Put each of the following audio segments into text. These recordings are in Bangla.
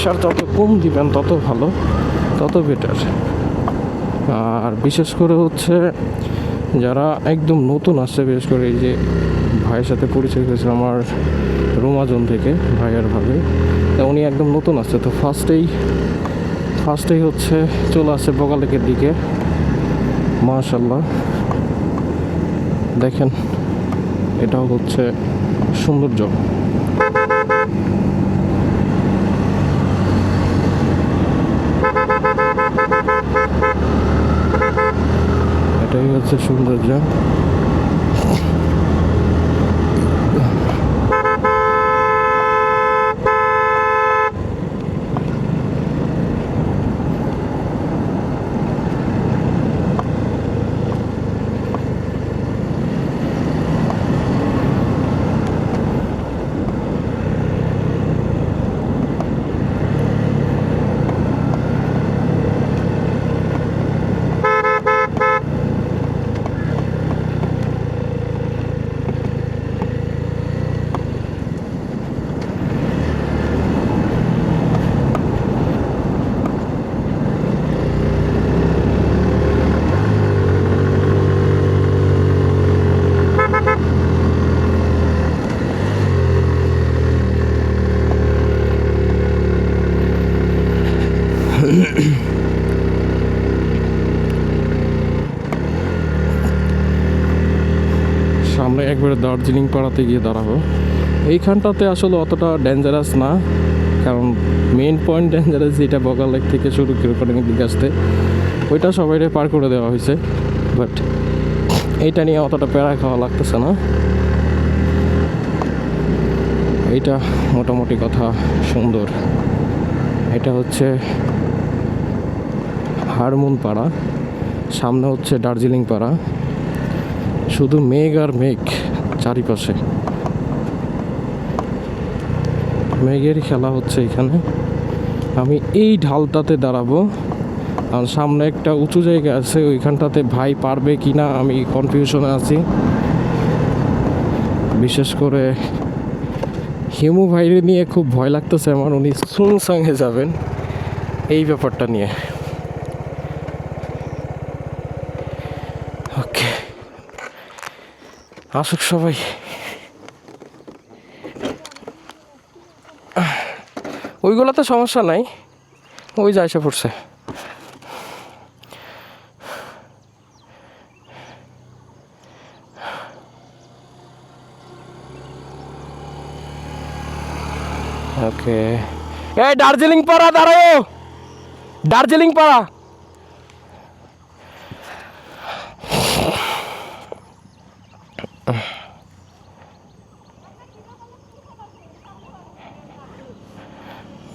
সার যত কম দিবেন তত ভালো, তত বেটার। আর বিশেষ করে হচ্ছে যারা একদম নতুন আসছে, বিশেষ করে এই যে ভাইয়ের সাথে পরিচয় হয়েছিল আমার রোমাজন থেকে, ভাই আর ভাবে, তা উনি একদম নতুন আসছে। তো ফার্স্টেই হচ্ছে চলে আসছে বগালেকের দিকে। মাশাল্লাহ, দেখেন এটাও হচ্ছে সৌন্দর্য। এটাই হচ্ছে সৌন্দর্য। সামনে একবারে দার্জিলিং পাড়াতে গিয়ে দাঁড়াবো। এইখানটাতে আসলে অতটা ডেঞ্জারাস না, কারণ মেইন পয়েন্ট ডেঞ্জারাস যেটা বগালেক থেকে শুরু করে দিকে আসতে, ওইটা সবাইরে পার করে দেওয়া হয়েছে। বাট এইটা নিয়ে অতটা প্যারা খাওয়া লাগতেছে না। এইটা মোটামুটি কথা সুন্দর। এটা হচ্ছে হারমোন পাড়া, সামনে হচ্ছে দার্জিলিং পাড়া, শুধু মেঘ আর মেঘ চারিপাশে, মেঘেরই খেলা হচ্ছে এখানে। আমি এই ঢালটাতে দাঁড়াবো, আর সামনে একটা উঁচু জায়গা আছে, ওইখানটাতে ভাই পারবে কি না আমি কনফিউশনে আছি। বিশেষ করে হিমু ভাইরে নিয়ে খুব ভয় লাগতেছে আমার, উনি সুনসাংয়ে যাবেন এই ব্যাপারটা নিয়ে। ওকে, আসুক সবাই। ওইগুলোতে সমস্যা নাই, ওই যা এসে পড়ছে। ওকে, এই দার্জিলিং পাড়া দাঁড়াও, দার্জিলিং পাড়া।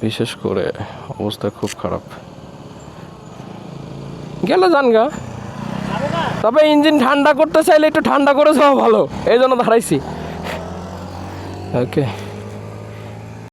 বিশেষ করে অবস্থা খুব খারাপ, গেলে যান গা। তবে ইঞ্জিন ঠান্ডা করতে চাইলে একটু ঠান্ডা করে যাওয়া ভালো, এই জন্য দাঁড়াইছি। ওকে।